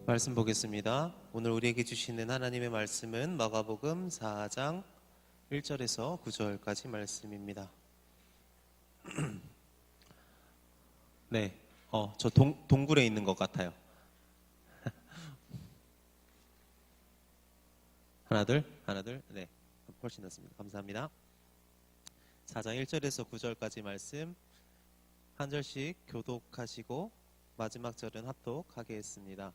말씀 보겠습니다. 오늘 우리에게 주시는 하나님의 말씀은 마가복음 4장 1절에서 9절까지 말씀입니다. 네, 저 동굴에 있는 것 같아요. 하나 둘, 네, 훨씬 낫습니다. 감사합니다. 4장 1절에서 9절까지 말씀 한 절씩 교독하시고 마지막 절은 합독하겠습니다.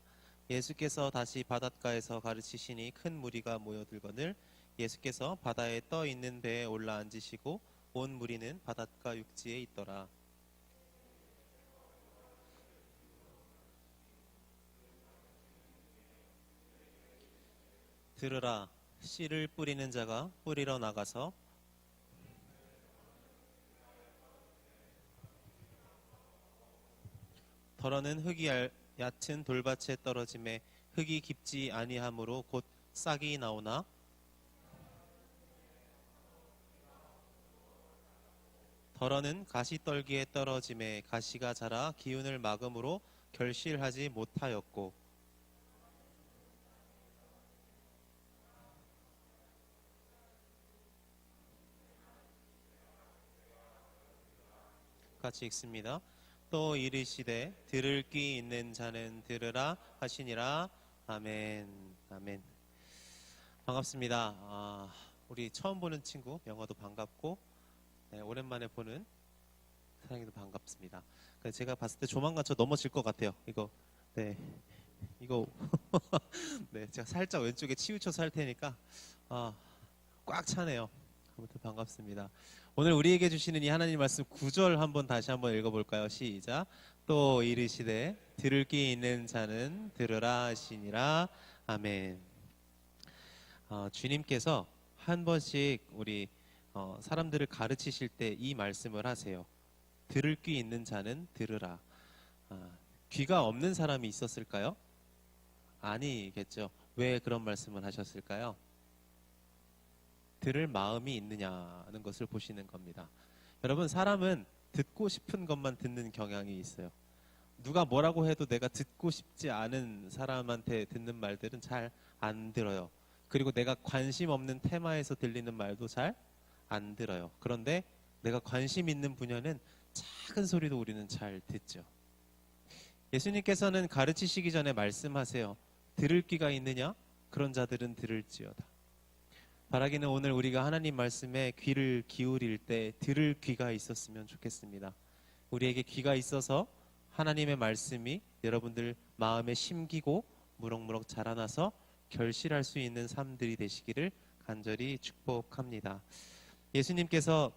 예수께서 다시 바닷가에서 가르치시니 큰 무리가 모여들거늘 예수께서 바다에 떠 있는 배에 올라 앉으시고 온 무리는 바닷가 육지에 있더라. 들으라, 씨를 뿌리는 자가 뿌리러 나가서 덜어는 흙이 얕은 돌밭에 떨어짐에 흙이 깊지 아니하므로 곧 싹이 나오나 덜어는 가시떨기에 떨어짐에 가시가 자라 기운을 막음으로 결실하지 못하였고 같이 읽습니다. 또 이르시되 들을 귀 있는 자는 들으라 하시니라. 아멘. 아멘. 반갑습니다. 우리 처음 보는 친구 영어도 반갑고 네, 오랜만에 보는 사랑이도 반갑습니다. 제가 봤을 때 조만간 저 넘어질 것 같아요. 이거 네, 제가 살짝 왼쪽에 치우쳐서 할 테니까 꽉 차네요. 아무튼 반갑습니다. 오늘 우리에게 주시는 이 하나님 말씀 9절 다시 한번 읽어볼까요? 시작. 또 이르시되 들을 귀 있는 자는 들으라 하시니라. 아멘. 주님께서 한 번씩 우리 사람들을 가르치실 때 이 말씀을 하세요. 들을 귀 있는 자는 들으라. 귀가 없는 사람이 있었을까요? 아니겠죠. 왜 그런 말씀을 하셨을까요? 들을 마음이 있느냐는 것을 보시는 겁니다. 여러분, 사람은 듣고 싶은 것만 듣는 경향이 있어요. 누가 뭐라고 해도 내가 듣고 싶지 않은 사람한테 듣는 말들은 잘 안 들어요. 그리고 내가 관심 없는 테마에서 들리는 말도 잘 안 들어요. 그런데 내가 관심 있는 분야는 작은 소리도 우리는 잘 듣죠. 예수님께서는 가르치시기 전에 말씀하세요. 들을 귀가 있느냐? 그런 자들은 들을지어다. 바라기는 오늘 우리가 하나님 말씀에 귀를 기울일 때 들을 귀가 있었으면 좋겠습니다. 우리에게 귀가 있어서 하나님의 말씀이 여러분들 마음에 심기고 무럭무럭 자라나서 결실할 수 있는 삶들이 되시기를 간절히 축복합니다. 예수님께서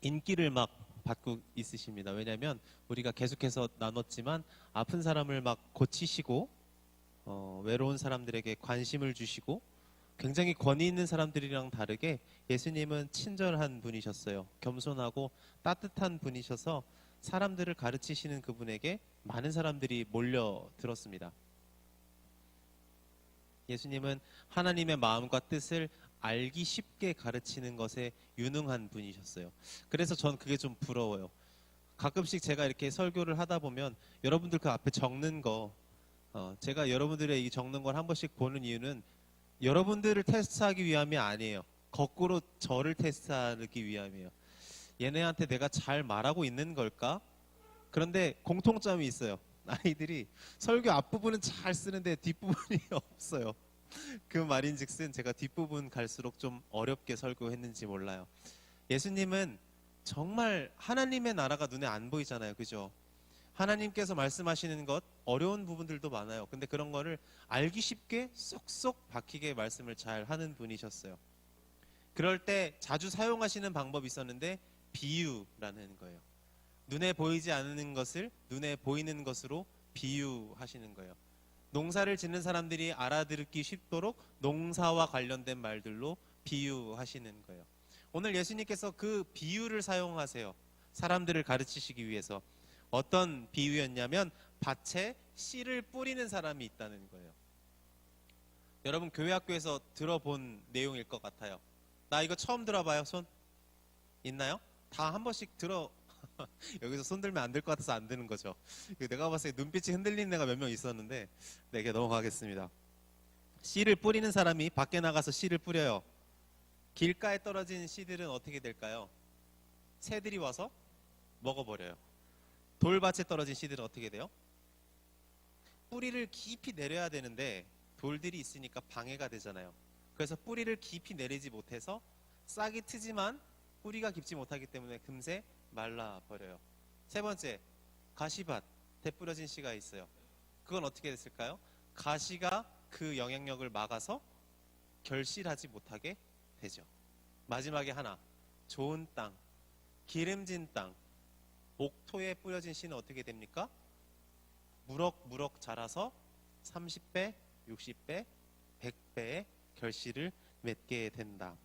인기를 막 받고 있으십니다. 왜냐하면 우리가 계속해서 나눴지만 아픈 사람을 막 고치시고 외로운 사람들에게 관심을 주시고 굉장히 권위 있는 사람들이랑 다르게 예수님은 친절한 분이셨어요. 겸손하고 따뜻한 분이셔서 사람들을 가르치시는 그분에게 많은 사람들이 몰려들었습니다. 예수님은 하나님의 마음과 뜻을 알기 쉽게 가르치는 것에 유능한 분이셨어요. 그래서 전 그게 좀 부러워요. 가끔씩 제가 이렇게 설교를 하다 보면 여러분들 그 앞에 적는 거 제가 여러분들의 이 적는 걸 한 번씩 보는 이유는 여러분들을 테스트하기 위함이 아니에요. 거꾸로 저를 테스트하기 위함이에요. 얘네한테 내가 잘 말하고 있는 걸까? 그런데 공통점이 있어요. 아이들이 설교 앞부분은 잘 쓰는데 뒷부분이 없어요. 그 말인즉슨 제가 뒷부분 갈수록 좀 어렵게 설교했는지 몰라요. 예수님은 정말 하나님의 나라가 눈에 안 보이잖아요. 그죠? 하나님께서 말씀하시는 것 어려운 부분들도 많아요. 근데 그런 거를 알기 쉽게 쏙쏙 박히게 말씀을 잘 하는 분이셨어요. 그럴 때 자주 사용하시는 방법이 있었는데 비유라는 거예요. 눈에 보이지 않는 것을 눈에 보이는 것으로 비유하시는 거예요. 농사를 짓는 사람들이 알아듣기 쉽도록 농사와 관련된 말들로 비유하시는 거예요. 오늘 예수님께서 그 비유를 사용하세요. 사람들을 가르치시기 위해서. 어떤 비유였냐면 밭에 씨를 뿌리는 사람이 있다는 거예요. 여러분 교회 학교에서 들어본 내용일 것 같아요. 나 이거 처음 들어봐요. 손 있나요? 다 한 번씩 들어 여기서 손 들면 안 될 것 같아서 안 드는 거죠. 내가 봤을 때 눈빛이 흔들리는 애가 몇 명 있었는데, 네, 이게 넘어가겠습니다. 씨를 뿌리는 사람이 밖에 나가서 씨를 뿌려요. 길가에 떨어진 씨들은 어떻게 될까요? 새들이 와서 먹어버려요. 돌밭에 떨어진 씨들은 어떻게 돼요? 뿌리를 깊이 내려야 되는데 돌들이 있으니까 방해가 되잖아요. 그래서 뿌리를 깊이 내리지 못해서 싹이 트지만 뿌리가 깊지 못하기 때문에 금세 말라버려요. 세 번째, 가시밭에 뿌려진 씨가 있어요. 그건 어떻게 됐을까요? 가시가 그 영향력을 막아서 결실하지 못하게 되죠. 마지막에 하나, 좋은 땅, 기름진 땅, 목토에 뿌려진 씨는 어떻게 됩니까? 무럭무럭 자라서 30배, 60배, 100배의 결실을 맺게 된다.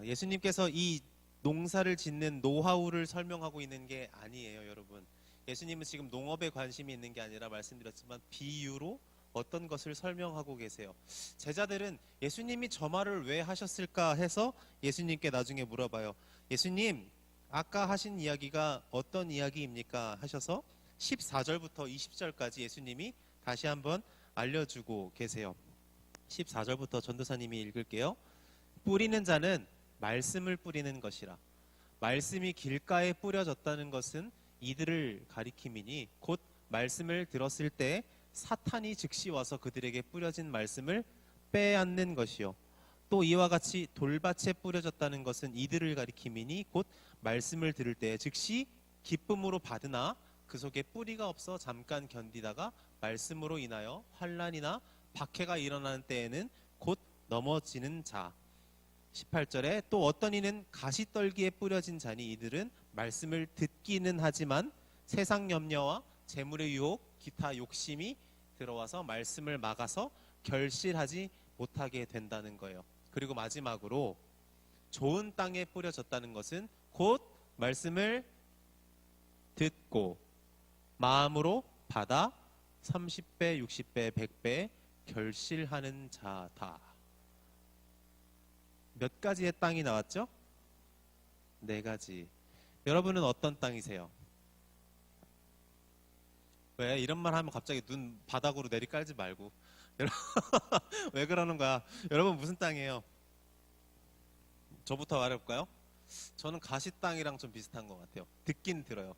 예수님께서 이 농사를 짓는 노하우를 설명하고 있는 게 아니에요, 여러분. 예수님은 지금 농업에 관심이 있는 게 아니라 말씀드렸지만 비유로 어떤 것을 설명하고 계세요. 제자들은 예수님이 저 말을 왜 하셨을까 해서 예수님께 나중에 물어봐요. 예수님, 아까 하신 이야기가 어떤 이야기입니까? 하셔서 14절부터 20절까지 예수님이 다시 한번 알려주고 계세요. 14절부터 전도사님이 읽을게요. 뿌리는 자는 말씀을 뿌리는 것이라. 말씀이 길가에 뿌려졌다는 것은 이들을 가리킴이니 곧 말씀을 들었을 때 사탄이 즉시 와서 그들에게 뿌려진 말씀을 빼앗는 것이요. 또 이와 같이 돌밭에 뿌려졌다는 것은 이들을 가리킴이니 곧 말씀을 들을 때 즉시 기쁨으로 받으나 그 속에 뿌리가 없어 잠깐 견디다가 말씀으로 인하여 환난이나 박해가 일어나는 때에는 곧 넘어지는 자. 18절에 또 어떤 이는 가시떨기에 뿌려진 자니 이들은 말씀을 듣기는 하지만 세상 염려와 재물의 유혹, 기타 욕심이 들어와서 말씀을 막아서 결실하지 못하게 된다는 거예요. 그리고 마지막으로 좋은 땅에 뿌려졌다는 것은 곧 말씀을 듣고 마음으로 받아 30배, 60배, 100배 결실하는 자다. 몇 가지의 땅이 나왔죠? 4가지. 여러분은 어떤 땅이세요? 왜 이런 말 하면 갑자기 눈 바닥으로 내리깔지 말고 왜 그러는 거야? 여러분 무슨 땅이에요? 저부터 말해볼까요? 저는 가시 땅이랑 좀 비슷한 것 같아요. 듣긴 들어요.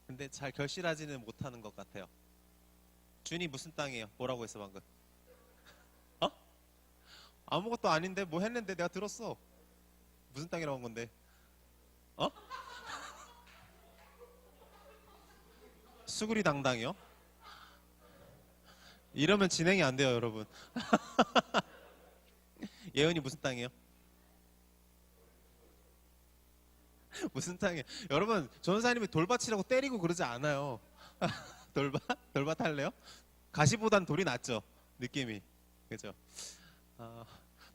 근데 잘 결실하지는 못하는 것 같아요. 준이 무슨 땅이에요? 뭐라고 했어 방금? 어? 아무것도 아닌데 뭐 했는데 내가 들었어. 무슨 땅이라고 한 건데? 어? 수구리 당당이요? 이러면 진행이 안 돼요, 여러분. 예은이 무슨 땅이에요? 무슨 땅이에요? 여러분, 전사님이 돌밭이라고 때리고 그러지 않아요. 돌밭? 돌밭 할래요? 가시보단 돌이 낫죠, 느낌이. 그죠?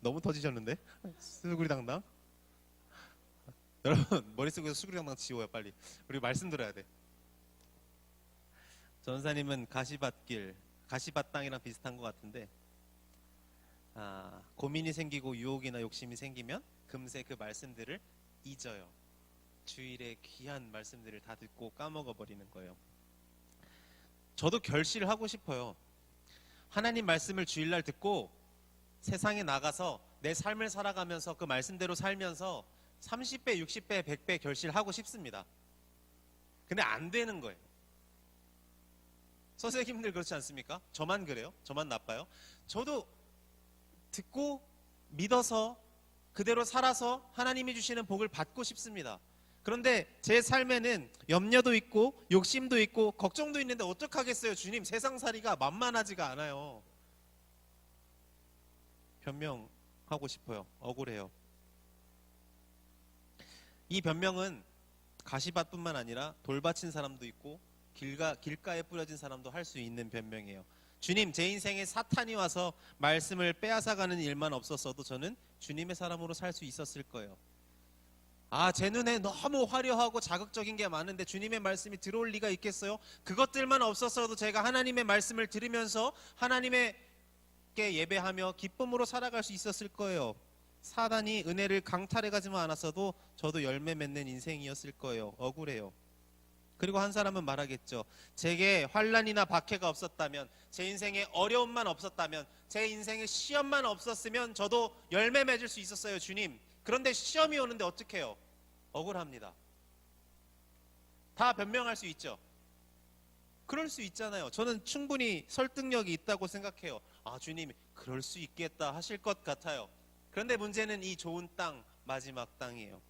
너무 터지셨는데? 수구리 당당? 여러분, 머릿속에서 수구리 당당 지워요, 빨리. 우리 말씀 들어야 돼. 전사님은 가시밭길, 가시밭 땅이랑 비슷한 것 같은데, 고민이 생기고 유혹이나 욕심이 생기면 금세 그 말씀들을 잊어요. 주일에 귀한 말씀들을 다 듣고 까먹어 버리는 거예요. 저도 결실을 하고 싶어요. 하나님 말씀을 주일날 듣고 세상에 나가서 내 삶을 살아가면서 그 말씀대로 살면서 30배, 60배, 100배 결실하고 싶습니다. 근데 안 되는 거예요. 선생님들 그렇지 않습니까? 저만 그래요? 저만 나빠요? 저도 듣고 믿어서 그대로 살아서 하나님이 주시는 복을 받고 싶습니다. 그런데 제 삶에는 염려도 있고 욕심도 있고 걱정도 있는데 어떡하겠어요, 주님. 세상살이가 만만하지가 않아요. 변명하고 싶어요. 억울해요. 이 변명은 가시밭뿐만 아니라 돌밭인 사람도 있고 길가에 뿌려진 사람도 할 수 있는 변명이에요. 주님, 제 인생에 사탄이 와서 말씀을 빼앗아가는 일만 없었어도 저는 주님의 사람으로 살 수 있었을 거예요. 제 눈에 너무 화려하고 자극적인 게 많은데 주님의 말씀이 들어올 리가 있겠어요? 그것들만 없었어도 제가 하나님의 말씀을 들으면서 하나님께 예배하며 기쁨으로 살아갈 수 있었을 거예요. 사단이 은혜를 강탈해가지만 않았어도 저도 열매 맺는 인생이었을 거예요. 억울해요. 그리고 한 사람은 말하겠죠. 제게 환난이나 박해가 없었다면, 제 인생에 어려움만 없었다면, 제 인생에 시험만 없었으면 저도 열매 맺을 수 있었어요, 주님. 그런데 시험이 오는데 어떡해요? 억울합니다. 다 변명할 수 있죠. 그럴 수 있잖아요. 저는 충분히 설득력이 있다고 생각해요. 아, 주님, 그럴 수 있겠다 하실 것 같아요. 그런데 문제는 이 좋은 땅, 마지막 땅이에요.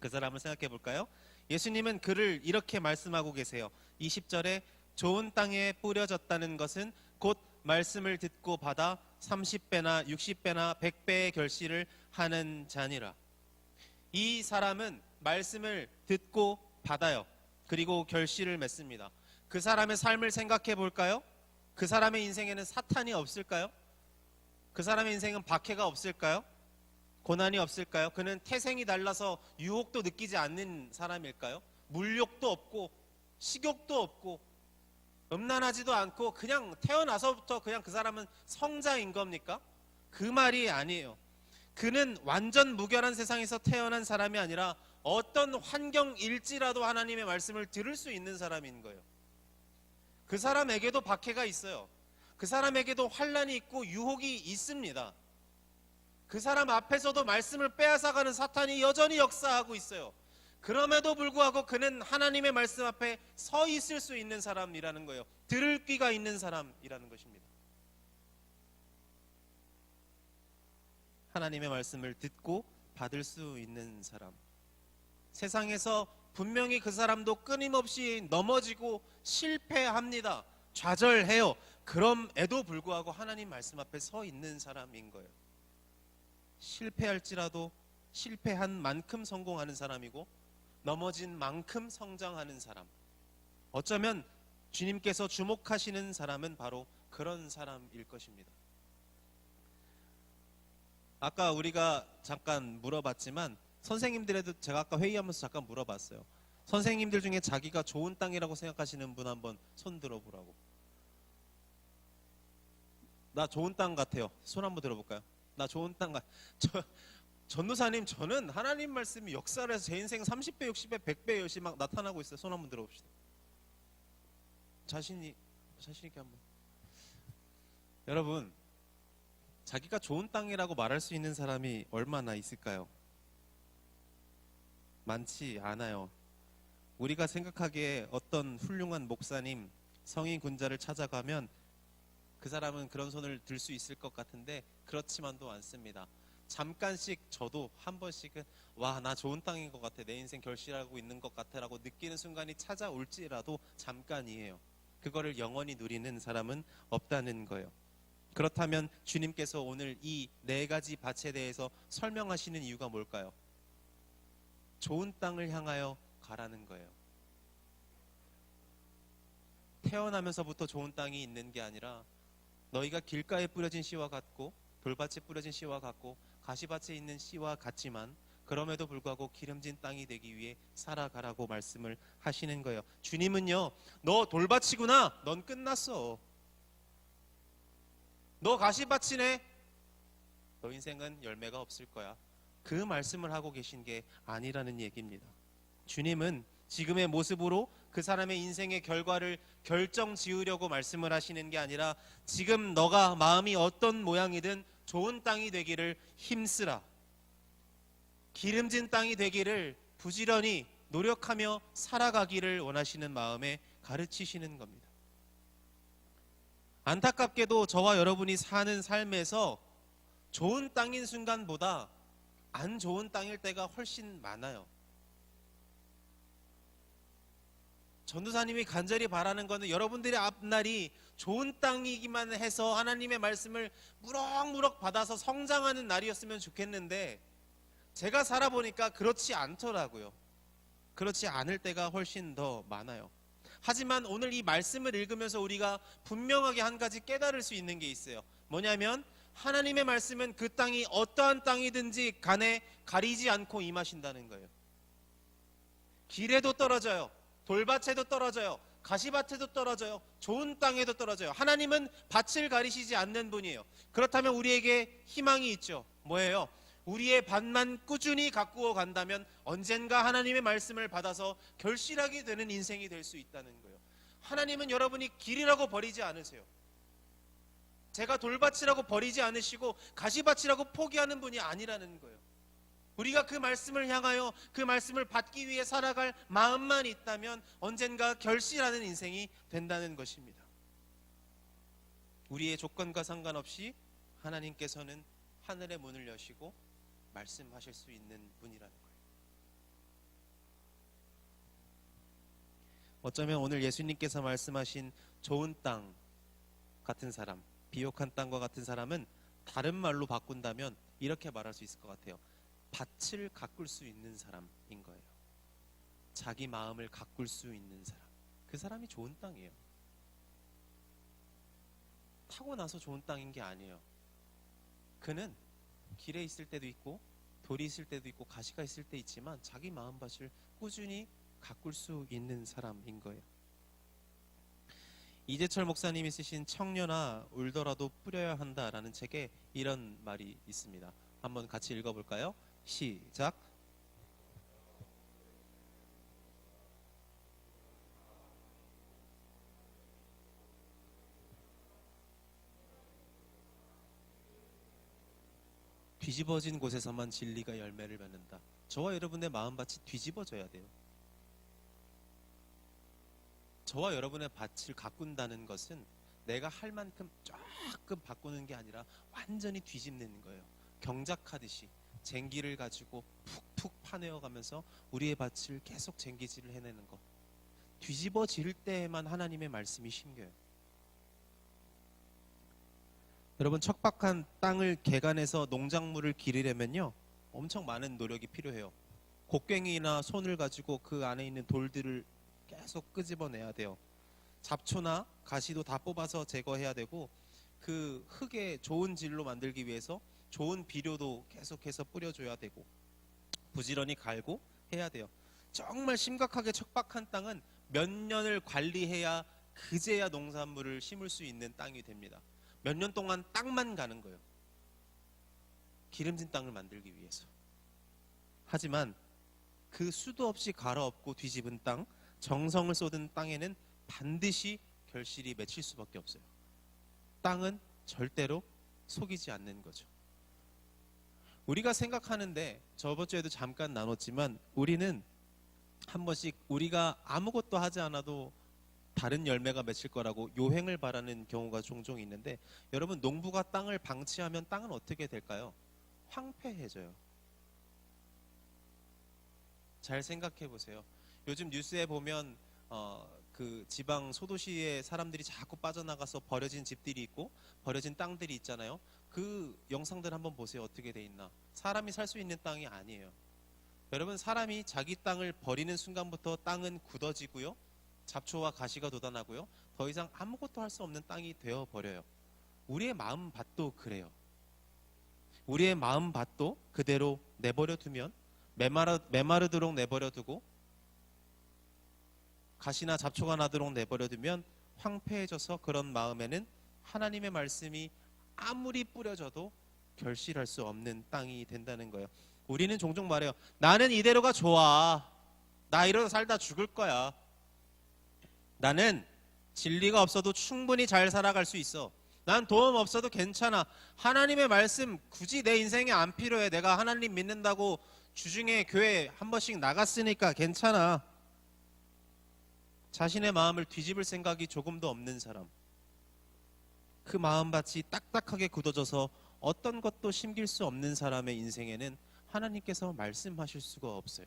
그 사람을 생각해 볼까요? 예수님은 그를 이렇게 말씀하고 계세요. 20절에 좋은 땅에 뿌려졌다는 것은 곧 말씀을 듣고 받아 30배나 60배나 100배의 결실을 하는 자니라. 이 사람은 말씀을 듣고 받아요. 그리고 결실을 맺습니다. 그 사람의 삶을 생각해 볼까요? 그 사람의 인생에는 사탄이 없을까요? 그 사람의 인생은 박해가 없을까요? 고난이 없을까요? 그는 태생이 달라서 유혹도 느끼지 않는 사람일까요? 물욕도 없고 식욕도 없고 음란하지도 않고 그냥 태어나서부터 그냥 그 사람은 성자인 겁니까? 그 말이 아니에요. 그는 완전 무결한 세상에서 태어난 사람이 아니라 어떤 환경일지라도 하나님의 말씀을 들을 수 있는 사람인 거예요. 그 사람에게도 박해가 있어요. 그 사람에게도 환난이 있고 유혹이 있습니다. 그 사람 앞에서도 말씀을 빼앗아가는 사탄이 여전히 역사하고 있어요. 그럼에도 불구하고 그는 하나님의 말씀 앞에 서 있을 수 있는 사람이라는 거예요. 들을 귀가 있는 사람이라는 것입니다. 하나님의 말씀을 듣고 받을 수 있는 사람. 세상에서 분명히 그 사람도 끊임없이 넘어지고 실패합니다. 좌절해요. 그럼에도 불구하고 하나님 말씀 앞에 서 있는 사람인 거예요. 실패할지라도 실패한 만큼 성공하는 사람이고 넘어진 만큼 성장하는 사람. 어쩌면 주님께서 주목하시는 사람은 바로 그런 사람일 것입니다. 아까 우리가 잠깐 물어봤지만 선생님들에도 제가 아까 회의하면서 잠깐 물어봤어요. 선생님들 중에 자기가 좋은 땅이라고 생각하시는 분 한번 손 들어보라고. 나 좋은 땅 같아요. 손 한번 들어볼까요? 나 좋은 땅 같아요. 전도사님, 저는 하나님 말씀이 역사를 해서 제 인생 30배, 60배, 100배 열심히 막 나타나고 있어요. 손 한번 들어봅시다. 자신 있게 한번. 여러분, 자기가 좋은 땅이라고 말할 수 있는 사람이 얼마나 있을까요? 많지 않아요. 우리가 생각하기에 어떤 훌륭한 목사님, 성인 군자를 찾아가면 그 사람은 그런 손을 들 수 있을 것 같은데 그렇지만도 않습니다. 잠깐씩 저도 한 번씩은 와, 나 좋은 땅인 것 같아, 내 인생 결실하고 있는 것 같아 라고 느끼는 순간이 찾아올지라도 잠깐이에요. 그거를 영원히 누리는 사람은 없다는 거예요. 그렇다면 주님께서 오늘 이 네 가지 밭에 대해서 설명하시는 이유가 뭘까요? 좋은 땅을 향하여 가라는 거예요. 태어나면서부터 좋은 땅이 있는 게 아니라 너희가 길가에 뿌려진 씨와 같고 돌밭에 뿌려진 씨와 같고 가시밭에 있는 씨와 같지만 그럼에도 불구하고 기름진 땅이 되기 위해 살아가라고 말씀을 하시는 거예요. 주님은요, 너 돌밭이구나, 넌 끝났어. 너 가시밭이네, 너 인생은 열매가 없을 거야. 그 말씀을 하고 계신 게 아니라는 얘기입니다. 주님은 지금의 모습으로 그 사람의 인생의 결과를 결정 지으려고 말씀을 하시는 게 아니라 지금 너가 마음이 어떤 모양이든 좋은 땅이 되기를 힘쓰라, 기름진 땅이 되기를 부지런히 노력하며 살아가기를 원하시는 마음에 가르치시는 겁니다. 안타깝게도 저와 여러분이 사는 삶에서 좋은 땅인 순간보다 안 좋은 땅일 때가 훨씬 많아요. 전도사님이 간절히 바라는 것은 여러분들의 앞날이 좋은 땅이기만 해서 하나님의 말씀을 무럭무럭 받아서 성장하는 날이었으면 좋겠는데 제가 살아보니까 그렇지 않더라고요. 그렇지 않을 때가 훨씬 더 많아요. 하지만 오늘 이 말씀을 읽으면서 우리가 분명하게 한 가지 깨달을 수 있는 게 있어요. 뭐냐면 하나님의 말씀은 그 땅이 어떠한 땅이든지 간에 가리지 않고 임하신다는 거예요. 길에도 떨어져요. 돌밭에도 떨어져요. 가시밭에도 떨어져요. 좋은 땅에도 떨어져요. 하나님은 밭을 가리시지 않는 분이에요. 그렇다면 우리에게 희망이 있죠. 뭐예요? 우리의 밭만 꾸준히 가꾸어 간다면 언젠가 하나님의 말씀을 받아서 결실하게 되는 인생이 될 수 있다는 거예요. 하나님은 여러분이 길이라고 버리지 않으세요. 제가 돌밭이라고 버리지 않으시고 가시밭이라고 포기하는 분이 아니라는 거예요. 우리가 그 말씀을 향하여 그 말씀을 받기 위해 살아갈 마음만 있다면 언젠가 결실하는 인생이 된다는 것입니다. 우리의 조건과 상관없이 하나님께서는 하늘의 문을 여시고 말씀하실 수 있는 분이라는 거예요. 어쩌면 오늘 예수님께서 말씀하신 좋은 땅 같은 사람, 비옥한 땅과 같은 사람은 다른 말로 바꾼다면 이렇게 말할 수 있을 것 같아요. 밭을 가꿀 수 있는 사람인 거예요. 자기 마음을 가꿀 수 있는 사람. 그 사람이 좋은 땅이에요. 타고나서 좋은 땅인 게 아니에요. 그는 길에 있을 때도 있고 돌이 있을 때도 있고 가시가 있을 때 있지만 자기 마음밭을 꾸준히 가꿀 수 있는 사람인 거예요. 이재철 목사님이 쓰신 청년아 울더라도 뿌려야 한다라는 책에 이런 말이 있습니다. 한번 같이 읽어볼까요? 시작. 뒤집어진 곳에서만 진리가 열매를 맺는다. 저와 여러분의 마음밭이 뒤집어져야 돼요. 저와 여러분의 밭을 가꾼다는 것은 내가 할 만큼 조금 바꾸는 게 아니라 완전히 뒤집는 거예요. 경작하듯이 쟁기를 가지고 푹푹 파내어가면서 우리의 밭을 계속 쟁기질을 해내는 것. 뒤집어질 때에만 하나님의 말씀이 심겨요. 여러분, 척박한 땅을 개간해서 농작물을 기르려면요 엄청 많은 노력이 필요해요. 곡괭이나 손을 가지고 그 안에 있는 돌들을 계속 끄집어내야 돼요. 잡초나 가시도 다 뽑아서 제거해야 되고, 그 흙에 좋은 질로 만들기 위해서 좋은 비료도 계속해서 뿌려줘야 되고, 부지런히 갈고 해야 돼요. 정말 심각하게 척박한 땅은 몇 년을 관리해야 그제야 농산물을 심을 수 있는 땅이 됩니다. 몇 년 동안 땅만 가는 거예요. 기름진 땅을 만들기 위해서. 하지만 그 수도 없이 갈아엎고 뒤집은 땅, 정성을 쏟은 땅에는 반드시 결실이 맺힐 수밖에 없어요. 땅은 절대로 속이지 않는 거죠. 우리가 생각하는데, 저번 주에도 잠깐 나눴지만, 우리는 한 번씩 우리가 아무것도 하지 않아도 다른 열매가 맺힐 거라고 요행을 바라는 경우가 종종 있는데, 여러분, 농부가 땅을 방치하면 땅은 어떻게 될까요? 황폐해져요. 잘 생각해 보세요. 요즘 뉴스에 보면 그 지방 소도시의 사람들이 자꾸 빠져나가서 버려진 집들이 있고 버려진 땅들이 있잖아요. 그 영상들 한번 보세요. 어떻게 돼 있나. 사람이 살 수 있는 땅이 아니에요. 여러분, 사람이 자기 땅을 버리는 순간부터 땅은 굳어지고요, 잡초와 가시가 돋아나고요, 더 이상 아무것도 할 수 없는 땅이 되어버려요. 우리의 마음밭도 그래요. 우리의 마음밭도 그대로 내버려 두면, 메마르도록 내버려 두고 가시나 잡초가 나도록 내버려 두면 황폐해져서 그런 마음에는 하나님의 말씀이 아무리 뿌려져도 결실할 수 없는 땅이 된다는 거예요. 우리는 종종 말해요. 나는 이대로가 좋아. 나 이러다 살다 죽을 거야. 나는 진리가 없어도 충분히 잘 살아갈 수 있어. 난 도움 없어도 괜찮아. 하나님의 말씀 굳이 내 인생에 안 필요해. 내가 하나님 믿는다고 주중에 교회 한 번씩 나갔으니까 괜찮아. 자신의 마음을 뒤집을 생각이 조금도 없는 사람, 그 마음밭이 딱딱하게 굳어져서 어떤 것도 심길 수 없는 사람의 인생에는 하나님께서 말씀하실 수가 없어요.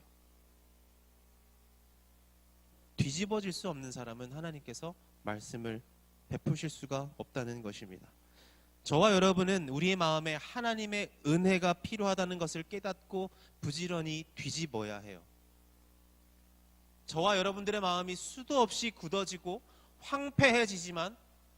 뒤집어질 수 없는 사람은 하나님께서 말씀을 베푸실 수가 없다는 것입니다. 저와 여러분은 우리의 마음에 하나님의 은혜가 필요하다는 것을 깨닫고 부지런히 뒤집어야 해요. 저와 여러분들의 마음이 수도 없이 굳어지고 황폐해지지만,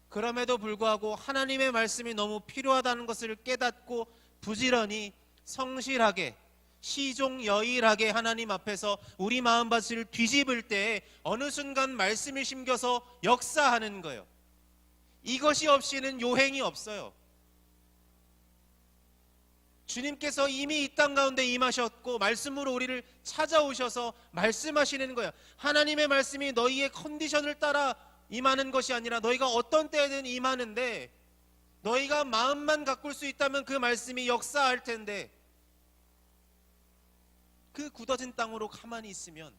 그럼에도 불구하고 하나님의 말씀이 너무 필요하다는 것을 깨닫고 부지런히 성실하게 시종여일하게 하나님 앞에서 우리 마음밭을 뒤집을 때에 어느 순간 말씀이 심겨서 역사하는 거예요. 이것이 없이는 요행이 없어요. 주님께서 이미 이 땅 가운데 임하셨고 말씀으로 우리를 찾아오셔서 말씀하시는 거야. 하나님의 말씀이 너희의 컨디션을 따라 임하는 것이 아니라 너희가 어떤 때든 임하는데, 너희가 마음만 가꿀 수 있다면 그 말씀이 역사할 텐데, 그 굳어진 땅으로 가만히 있으면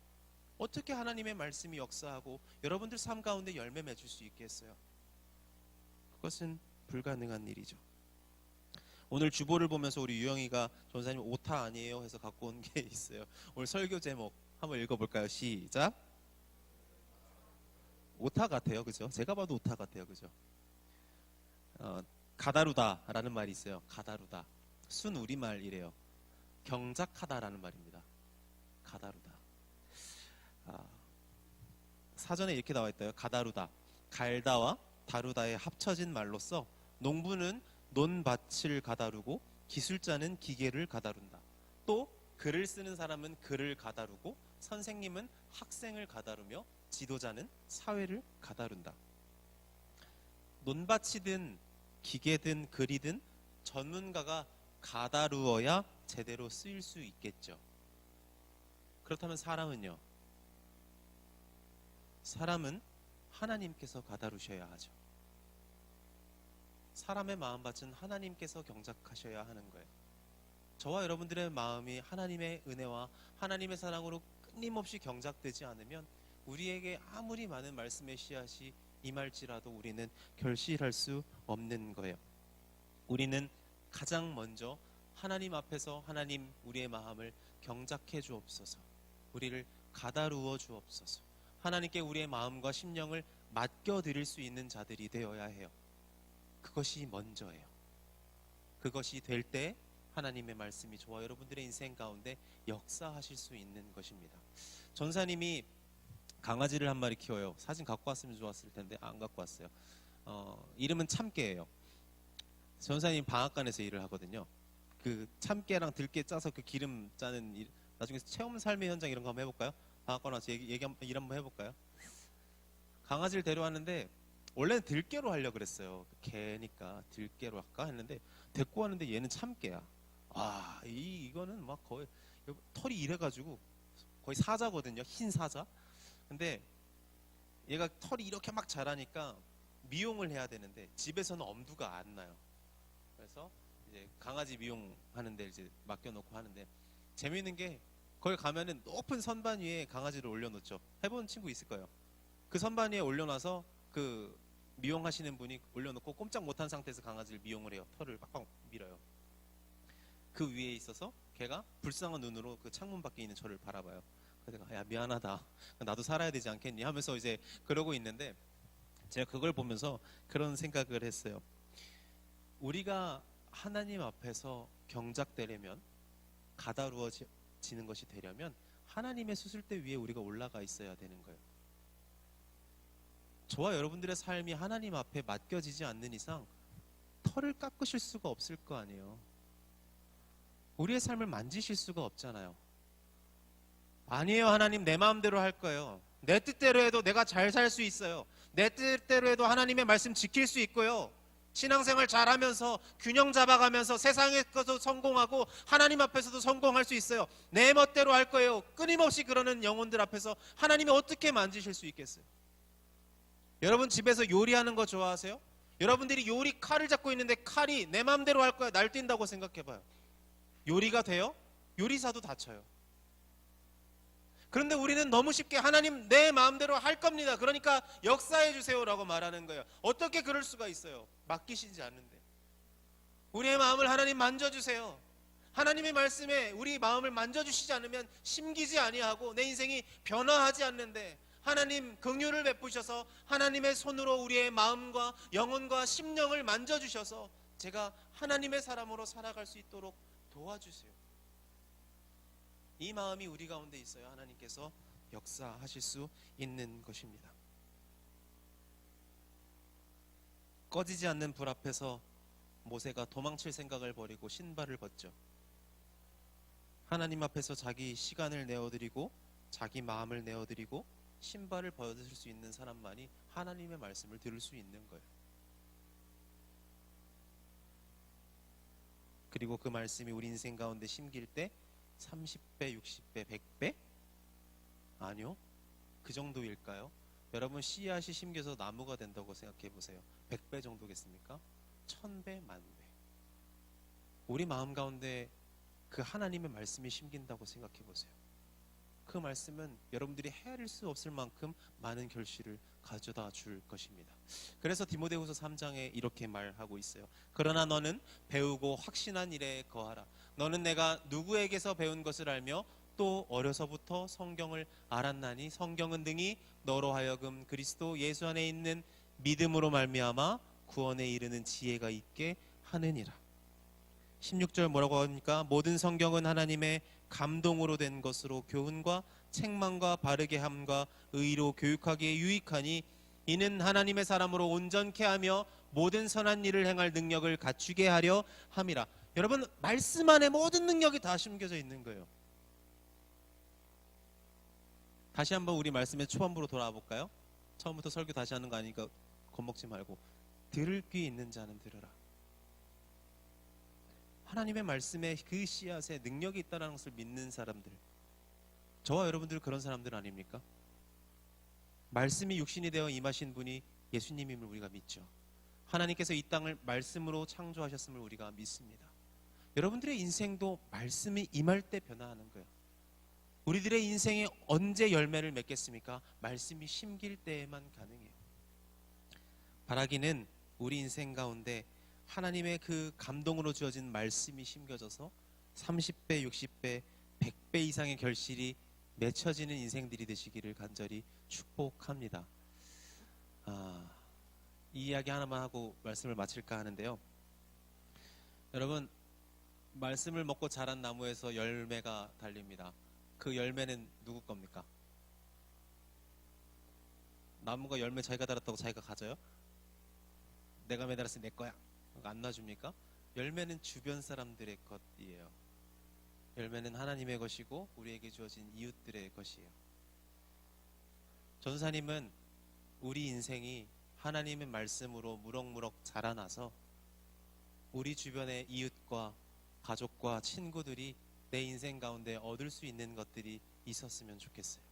어떻게 하나님의 말씀이 역사하고 여러분들 삶 가운데 열매 맺을 수 있겠어요? 그것은 불가능한 일이죠. 오늘 주보를 보면서 우리 유영이가 전사님 오타 아니에요 해서 갖고 온 게 있어요. 오늘 설교 제목 한번 읽어볼까요? 시작. 오타 같아요, 그죠? 제가 봐도 오타 같아요, 그죠? 가다루다라는 말이 있어요. 가다루다. 순 우리말이래요. 경작하다라는 말입니다. 가다루다. 사전에 이렇게 나와 있어요. 가다루다. 갈다와 다루다의 합쳐진 말로서 농부는 논밭을 가다루고 기술자는 기계를 가다룬다. 또 글을 쓰는 사람은 글을 가다루고 선생님은 학생을 가다루며 지도자는 사회를 가다룬다. 논밭이든 기계든 글이든 전문가가 가다루어야 제대로 쓰일 수 있겠죠. 그렇다면 사람은요? 사람은 하나님께서 가다루셔야 하죠. 사람의 마음밭은 하나님께서 경작하셔야 하는 거예요. 저와 여러분들의 마음이 하나님의 은혜와 하나님의 사랑으로 끊임없이 경작되지 않으면 우리에게 아무리 많은 말씀의 씨앗이 임할지라도 우리는 결실할 수 없는 거예요. 우리는 가장 먼저 하나님 앞에서 하나님 우리의 마음을 경작해 주옵소서, 우리를 가다루어 주옵소서, 하나님께 우리의 마음과 심령을 맡겨드릴 수 있는 자들이 되어야 해요. 그것이 먼저예요. 그것이 될 때 하나님의 말씀이 저와 여러분들의 인생 가운데 역사하실 수 있는 것입니다. 전사님이 강아지를 한 마리 키워요. 사진 갖고 왔으면 좋았을 텐데 안 갖고 왔어요. 이름은 참깨예요. 전사님 방앗간에서 일을 하거든요. 그 참깨랑 들깨 짜서 그 기름 짜는 일, 나중에 체험 삶의 현장 이런 거 한번 해볼까요? 방앗간 와서 일 한번 해볼까요? 강아지를 데려왔는데 원래는 들깨로 하려고 그랬어요. 개니까 들깨로 할까 했는데 데리고 왔는데 얘는 참깨야. 이거는 막 거의 털이 이래가지고 거의 사자거든요. 흰 사자. 근데 얘가 털이 이렇게 막 자라니까 미용을 해야 되는데 집에서는 엄두가 안 나요. 그래서 이제 강아지 미용하는데 이제 맡겨놓고 하는데, 재미있는 게 거기 가면은 높은 선반 위에 강아지를 올려놓죠. 해본 친구 있을 거예요. 그 선반 위에 올려놔서 그 미용하시는 분이 올려놓고 꼼짝 못한 상태에서 강아지를 미용을 해요. 털을 빡빡 밀어요. 그 위에 있어서 걔가 불쌍한 눈으로 그 창문 밖에 있는 저를 바라봐요. 그래서 내가 야 미안하다, 나도 살아야 되지 않겠니 하면서 이제 그러고 있는데, 제가 그걸 보면서 그런 생각을 했어요. 우리가 하나님 앞에서 경작되려면, 가다루어지는 것이 되려면 하나님의 수술대 위에 우리가 올라가 있어야 되는 거예요. 저와 여러분들의 삶이 하나님 앞에 맡겨지지 않는 이상 털을 깎으실 수가 없을 거 아니에요. 우리의 삶을 만지실 수가 없잖아요. 아니에요, 하나님 내 마음대로 할 거예요. 내 뜻대로 해도 내가 잘 살 수 있어요. 내 뜻대로 해도 하나님의 말씀 지킬 수 있고요. 신앙생활 잘하면서 균형 잡아가면서 세상에서도 성공하고 하나님 앞에서도 성공할 수 있어요. 내 멋대로 할 거예요. 끊임없이 그러는 영혼들 앞에서 하나님이 어떻게 만지실 수 있겠어요? 여러분 집에서 요리하는 거 좋아하세요? 여러분들이 요리 칼을 잡고 있는데 칼이 내 마음대로 할 거야 날뛴다고 생각해봐요. 요리가 돼요? 요리사도 다쳐요. 그런데 우리는 너무 쉽게 하나님 내 마음대로 할 겁니다, 그러니까 역사해 주세요라고 말하는 거예요. 어떻게 그럴 수가 있어요? 맡기시지 않는데. 우리의 마음을 하나님 만져주세요. 하나님의 말씀에 우리 마음을 만져주시지 않으면 심기지 아니하고 내 인생이 변화하지 않는데, 하나님 긍휼을 베푸셔서 하나님의 손으로 우리의 마음과 영혼과 심령을 만져주셔서 제가 하나님의 사람으로 살아갈 수 있도록 도와주세요. 이 마음이 우리 가운데 있어야 하나님께서 역사하실 수 있는 것입니다. 꺼지지 않는 불 앞에서 모세가 도망칠 생각을 버리고 신발을 벗죠. 하나님 앞에서 자기 시간을 내어드리고 자기 마음을 내어드리고 신발을 벗을 수 있는 사람만이 하나님의 말씀을 들을 수 있는 거예요. 그리고 그 말씀이 우리 인생 가운데 심길 때 30배, 60배, 100배? 아니요. 그 정도일까요? 여러분, 씨앗이 심겨서 나무가 된다고 생각해 보세요. 100배 정도겠습니까? 1000배, 만배. 우리 마음 가운데 그 하나님의 말씀이 심긴다고 생각해 보세요. 그 말씀은 여러분들이 헤아릴 수 없을 만큼 많은 결실을 가져다 줄 것입니다. 그래서 디모데후서 3장에 이렇게 말하고 있어요. 그러나 너는 배우고 확신한 일에 거하라. 너는 내가 누구에게서 배운 것을 알며 또 어려서부터 성경을 알았나니 성경은 등이 너로 하여금 그리스도 예수 안에 있는 믿음으로 말미암아 구원에 이르는 지혜가 있게 하느니라. 16절 뭐라고 합니까? 모든 성경은 하나님의 감동으로 된 것으로 교훈과 책망과 바르게 함과 의로 교육하기에 유익하니 이는 하나님의 사람으로 온전케 하며 모든 선한 일을 행할 능력을 갖추게 하려 함이라. 여러분, 말씀 안에 모든 능력이 다 심겨져 있는 거예요. 다시 한번 우리 말씀의 초반부로 돌아와 볼까요? 처음부터 설교 다시 하는 거 아니니까 겁먹지 말고 들을 귀 있는 자는 들으라. 하나님의 말씀에 그 씨앗에 능력이 있다는 것을 믿는 사람들, 저와 여러분들 그런 사람들 아닙니까? 말씀이 육신이 되어 임하신 분이 예수님임을 우리가 믿죠. 하나님께서 이 땅을 말씀으로 창조하셨음을 우리가 믿습니다. 여러분들의 인생도 말씀이 임할 때 변화하는 거예요. 우리들의 인생이 언제 열매를 맺겠습니까? 말씀이 심길 때에만 가능해요. 바라기는 우리 인생 가운데 하나님의 그 감동으로 주어진 말씀이 심겨져서 30배, 60배, 100배 이상의 결실이 맺혀지는 인생들이 되시기를 간절히 축복합니다. 이 이야기 하나만 하고 말씀을 마칠까 하는데요. 여러분, 말씀을 먹고 자란 나무에서 열매가 달립니다. 그 열매는 누구 겁니까? 나무가 열매 자기가 달았다고 자기가 가져요? 내가 매달았으니 내 거야. 안 놔줍니까? 열매는 주변 사람들의 것이에요. 열매는 하나님의 것이고 우리에게 주어진 이웃들의 것이에요. 전사님은 우리 인생이 하나님의 말씀으로 무럭무럭 자라나서 우리 주변의 이웃과 가족과 친구들이 내 인생 가운데 얻을 수 있는 것들이 있었으면 좋겠어요.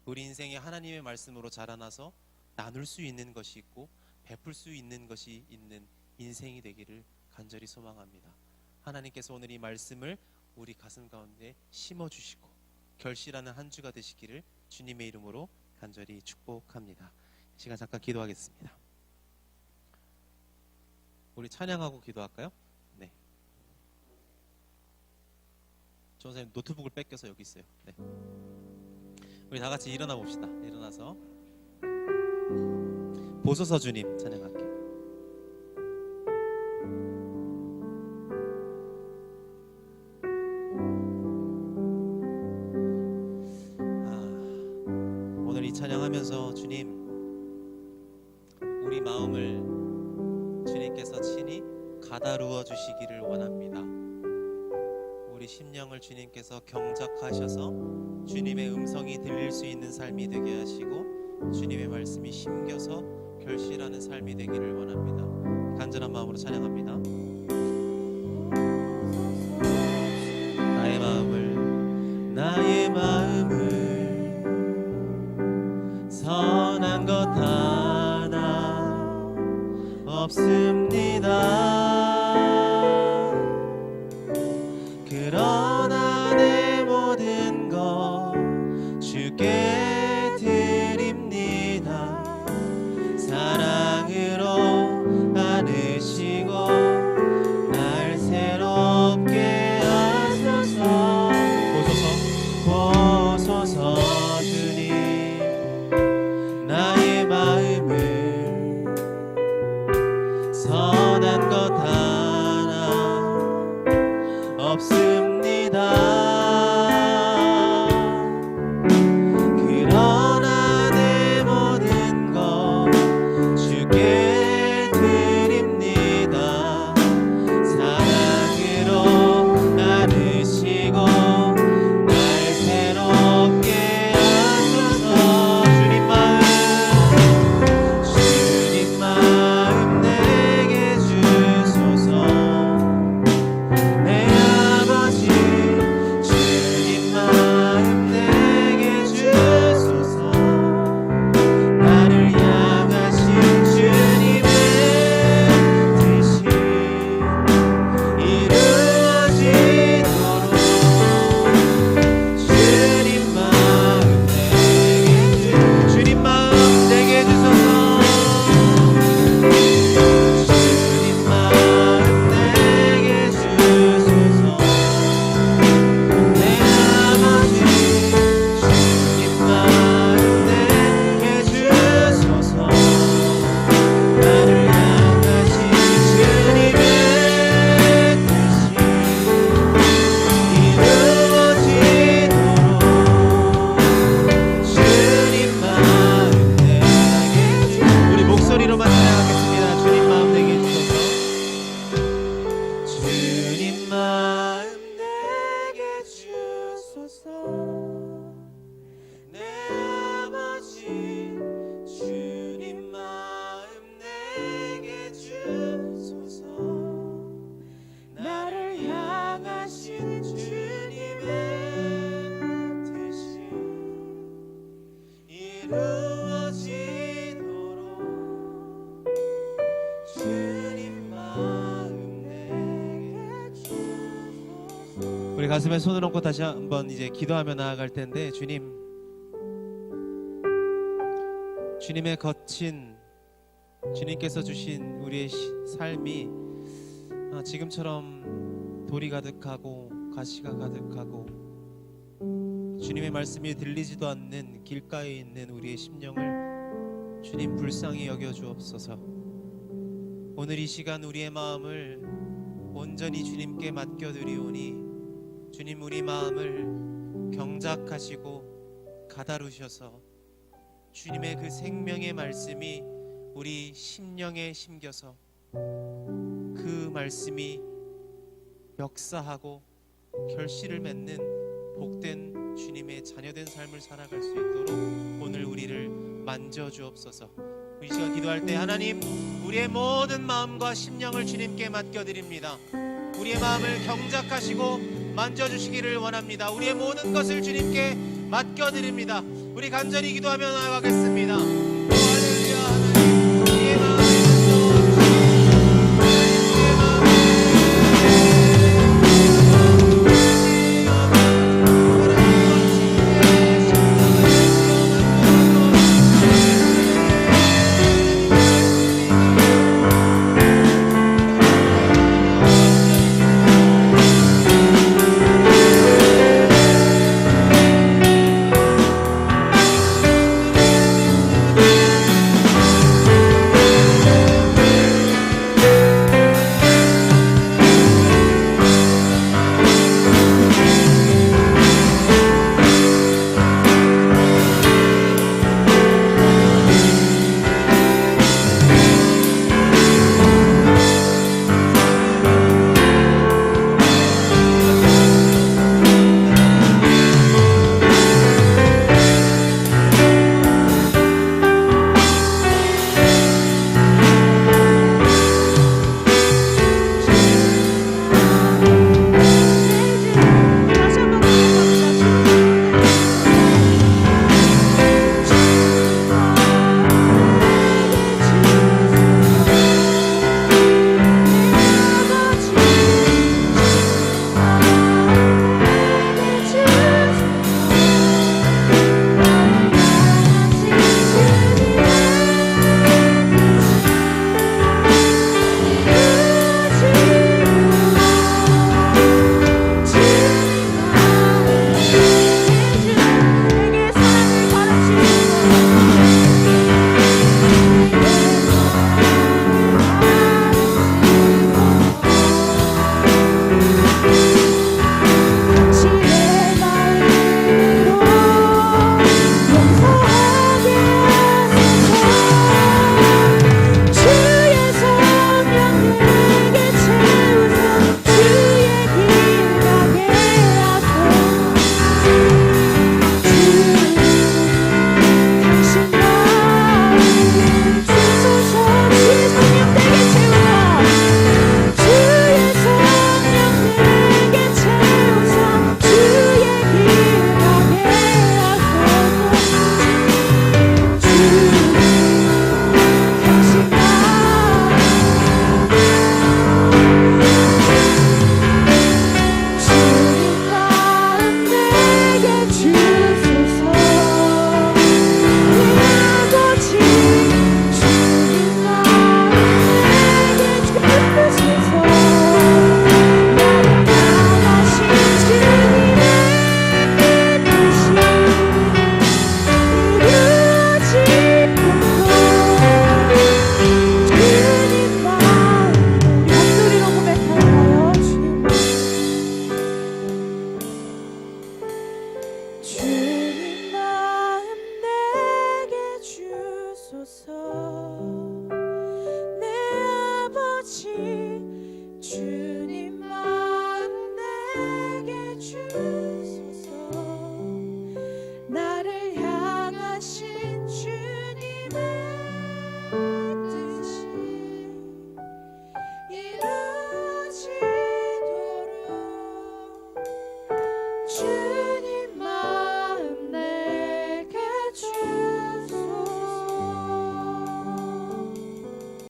우리 인생이 하나님의 말씀으로 자라나서 나눌 수 있는 것이 있고 베풀 수 있는 것이 있는 인생이 되기를 간절히 소망합니다. 하나님께서 오늘 이 말씀을 우리 가슴 가운데 심어주시고 결실하는 한 주가 되시기를 주님의 이름으로 간절히 축복합니다. 이 시간 잠깐 기도하겠습니다. 우리 찬양하고 기도할까요? 네. 전사님 노트북을 뺏겨서 여기 있어요. 네. 우리 다 같이 일어나 봅시다. 일어나서 보소서 주님 찬양할게요. 오늘 이 찬양하면서 주님, 우리 마음을 주님께서 친히 가다루어 주시기를 원합니다. 우리 심령을 주님께서 경작하셔서 주님의 음성이 들릴 수 있는 삶이 되게 하시고 주님의 말씀이 심겨서 결실하는 삶이 되기를 원합니다. 간절한 마음으로 찬양합니다. 나의 마음을 선한 것 하나 없습니다. 그러나 내 모든 것 주께 드립니다. 사랑으로 안으시고 날 새롭게 하소서. 보소서 주님, 나의 마음을 선한 것 우리 가슴에 손을 얹고 다시 한번 이제 기도하며 나아갈 텐데, 주님의 거친, 주님께서 주신 우리의 삶이 지금처럼 돌이 가득하고 가시가 가득하고 주님의 말씀이 들리지도 않는 길가에 있는 우리의 심령을 주님 불쌍히 여겨 주옵소서. 오늘 이 시간 우리의 마음을 온전히 주님께 맡겨드리오니 주님, 우리 마음을 경작하시고 가다루셔서 주님의 그 생명의 말씀이 우리 심령에 심겨서 그 말씀이 역사하고 결실을 맺는 복된 주님의 자녀된 삶을 살아갈 수 있도록 오늘 우리를 만져주옵소서. 이 시간 기도할 때 하나님, 우리의 모든 마음과 심령을 주님께 맡겨드립니다. 우리의 마음을 경작하시고 만져주시기를 원합니다. 우리의 모든 것을 주님께 맡겨드립니다. 우리 간절히 기도하며 나아가겠습니다.